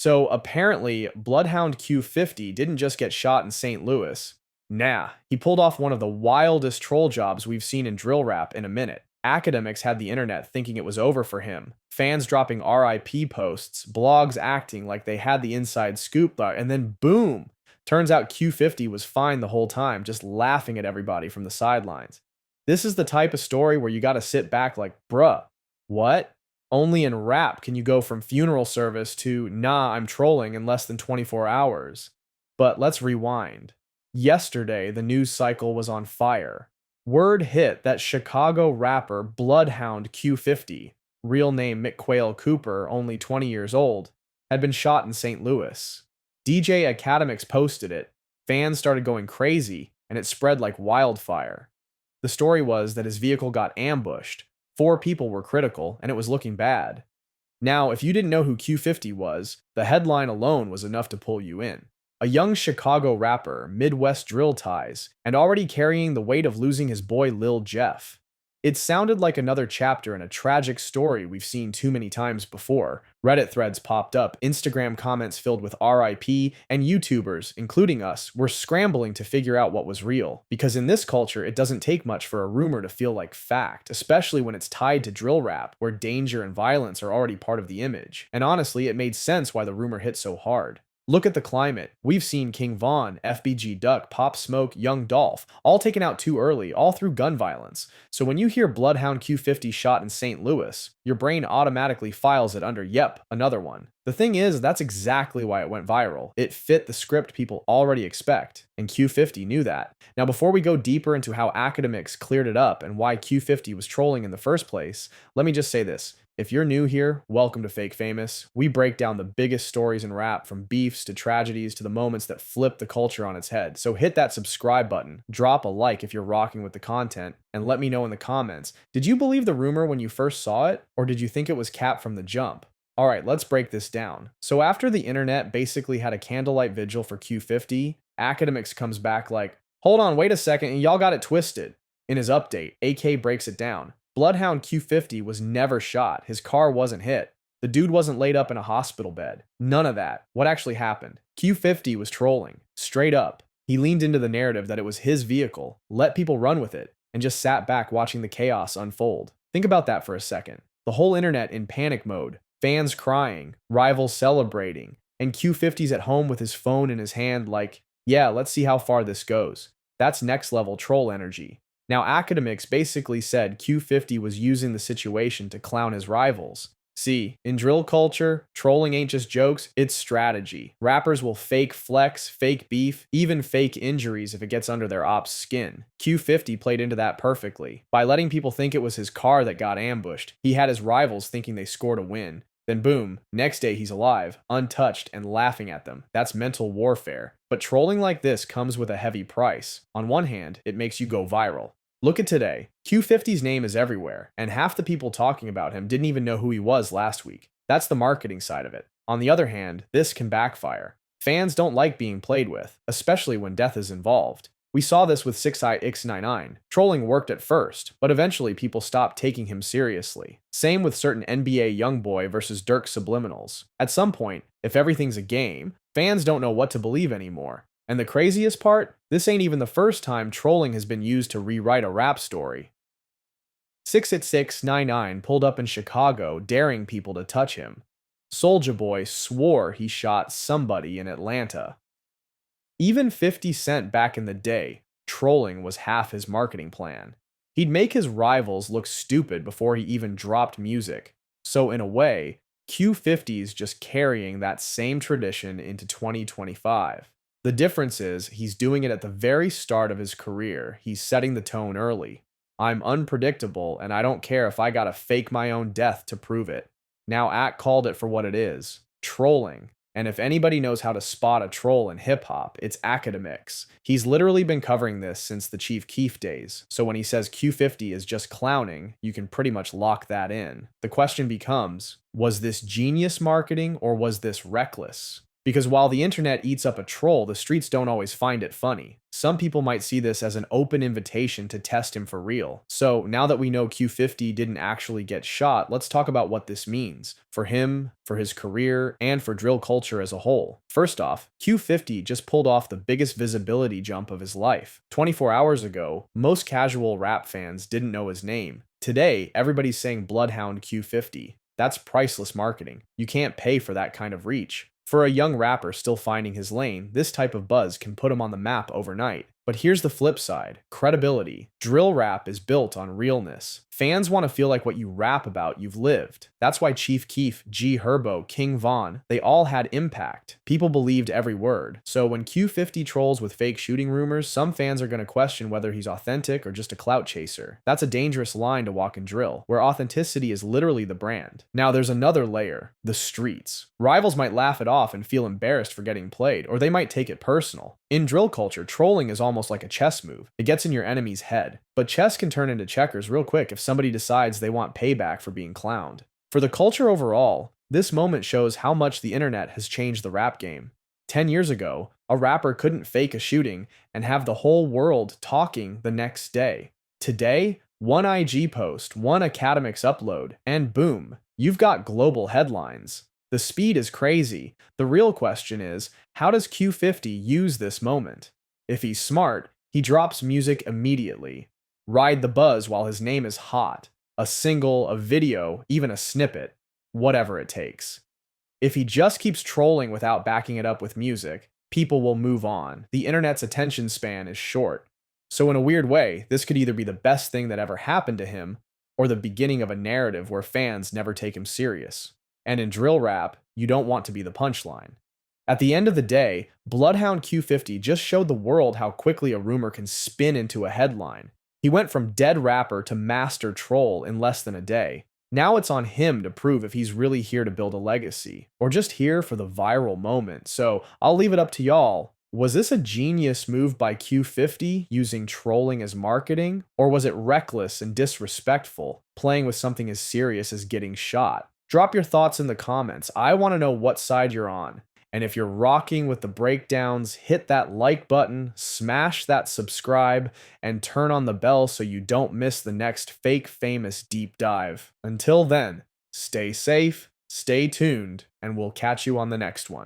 So apparently, Bloodhound Q50 didn't just get shot in St. Louis. Nah, he pulled off one of the wildest troll jobs we've seen in drill rap in a minute. Academics had the internet thinking it was over for him, fans dropping RIP posts, blogs acting like they had the inside scoop, and then boom! Turns out Q50 was fine the whole time, just laughing at everybody from the sidelines. This is the type of story where you gotta sit back like, bruh, what? Only in rap can you go from funeral service to, nah, I'm trolling in less than 24 hours. But let's rewind. Yesterday, the news cycle was on fire. Word hit that Chicago rapper Bloodhound Q50, real name McQuail Cooper, only 20 years old, had been shot in St. Louis. DJ Akademiks posted it, fans started going crazy, and it spread like wildfire. The story was that his vehicle got ambushed, 4 people were critical, and it was looking bad. Now, if you didn't know who Q50 was, the headline alone was enough to pull you in. A young Chicago rapper, Midwest drill ties, and already carrying the weight of losing his boy Lil Jeff. It sounded like another chapter in a tragic story we've seen too many times before. Reddit threads popped up, Instagram comments filled with RIP, and YouTubers, including us, were scrambling to figure out what was real. Because in this culture, it doesn't take much for a rumor to feel like fact, especially when it's tied to drill rap, where danger and violence are already part of the image. And honestly, it made sense why the rumor hit so hard. Look at the climate. We've seen King Von, FBG Duck, Pop Smoke, Young Dolph, all taken out too early, all through gun violence. So when you hear Bloodhound Q50 shot in St. Louis, your brain automatically files it under, yep, another one. The thing is, that's exactly why it went viral. It fit the script people already expect, and Q50 knew that. Now, before we go deeper into how Akademiks cleared it up and why Q50 was trolling in the first place, let me just say this. If you're new here, welcome to Fake Famous. We break down the biggest stories in rap, from beefs to tragedies to the moments that flip the culture on its head. So hit that subscribe button, drop a like if you're rocking with the content, and let me know in the comments, did you believe the rumor when you first saw it, or did you think it was cap from the jump? Alright, let's break this down. So after the internet basically had a candlelight vigil for Q50, Akademiks comes back like, hold on, wait a second, y'all got it twisted. In his update, AK breaks it down. Bloodhound Q50 was never shot. His car wasn't hit. The dude wasn't laid up in a hospital bed. None of that. What actually happened? Q50 was trolling. Straight up. He leaned into the narrative that it was his vehicle, let people run with it, and just sat back watching the chaos unfold. Think about that for a second. The whole internet in panic mode. Fans crying. Rivals celebrating. And Q50's at home with his phone in his hand like, yeah, let's see how far this goes. That's next level troll energy. Now, Akademiks basically said Q50 was using the situation to clown his rivals. See, in drill culture, trolling ain't just jokes, it's strategy. Rappers will fake flex, fake beef, even fake injuries if it gets under their op's skin. Q50 played into that perfectly. By letting people think it was his car that got ambushed, he had his rivals thinking they scored a win. Then boom, next day he's alive, untouched, and laughing at them. That's mental warfare. But trolling like this comes with a heavy price. On one hand, it makes you go viral. Look at today. Q50's name is everywhere, and half the people talking about him didn't even know who he was last week. That's the marketing side of it. On the other hand, this can backfire. Fans don't like being played with, especially when death is involved. We saw this with 6ix99. Trolling worked at first, but eventually people stopped taking him seriously. Same with certain NBA YoungBoy versus Dirk subliminals. At some point, if everything's a game, fans don't know what to believe anymore. And the craziest part? This ain't even the first time trolling has been used to rewrite a rap story. 6ix99 pulled up in Chicago, daring people to touch him. Soulja Boy swore he shot somebody in Atlanta. Even 50 Cent back in the day, trolling was half his marketing plan. He'd make his rivals look stupid before he even dropped music. So in a way, Q50's just carrying that same tradition into 2025. The difference is, he's doing it at the very start of his career. He's setting the tone early. I'm unpredictable, and I don't care if I gotta fake my own death to prove it. Now Ak called it for what it is. Trolling. And if anybody knows how to spot a troll in hip-hop, it's Akademiks. He's literally been covering this since the Chief Keef days, so when he says Q50 is just clowning, you can pretty much lock that in. The question becomes, was this genius marketing or was this reckless? Because while the internet eats up a troll, the streets don't always find it funny. Some people might see this as an open invitation to test him for real. So now that we know Q50 didn't actually get shot, let's talk about what this means for him, for his career, and for drill culture as a whole. First off, Q50 just pulled off the biggest visibility jump of his life. 24 hours ago, most casual rap fans didn't know his name. Today, everybody's saying Bloodhound Q50. That's priceless marketing. You can't pay for that kind of reach. For a young rapper still finding his lane, this type of buzz can put him on the map overnight. But here's the flip side: credibility. Drill rap is built on realness. Fans want to feel like what you rap about you've lived. That's why Chief Keef, G Herbo, King Von, they all had impact. People believed every word. So when Q50 trolls with fake shooting rumors, some fans are going to question whether he's authentic or just a clout chaser. That's a dangerous line to walk in drill, where authenticity is literally the brand. Now there's another layer: the streets. Rivals might laugh it off and feel embarrassed for getting played, or they might take it personal. In drill culture, trolling is almost like a chess move. It gets in your enemy's head. But chess can turn into checkers real quick if somebody decides they want payback for being clowned. For the culture overall, this moment shows how much the internet has changed the rap game. 10 years ago, a rapper couldn't fake a shooting and have the whole world talking the next day. Today, one IG post, one Akademiks upload, and boom, you've got global headlines. The speed is crazy. The real question is, how does Q50 use this moment? If he's smart, he drops music immediately. Ride the buzz while his name is hot. A single, a video, even a snippet. Whatever it takes. If he just keeps trolling without backing it up with music, people will move on. The internet's attention span is short. So in a weird way, this could either be the best thing that ever happened to him, or the beginning of a narrative where fans never take him serious. And in drill rap, you don't want to be the punchline. At the end of the day, Bloodhound Q50 just showed the world how quickly a rumor can spin into a headline. He went from dead rapper to master troll in less than a day. Now it's on him to prove if he's really here to build a legacy, or just here for the viral moment. So I'll leave it up to y'all. Was this a genius move by Q50, using trolling as marketing? Or was it reckless and disrespectful, playing with something as serious as getting shot? Drop your thoughts in the comments. I want to know what side you're on. And if you're rocking with the breakdowns, hit that like button, smash that subscribe, and turn on the bell so you don't miss the next fake famous deep dive. Until then, stay safe, stay tuned, and we'll catch you on the next one.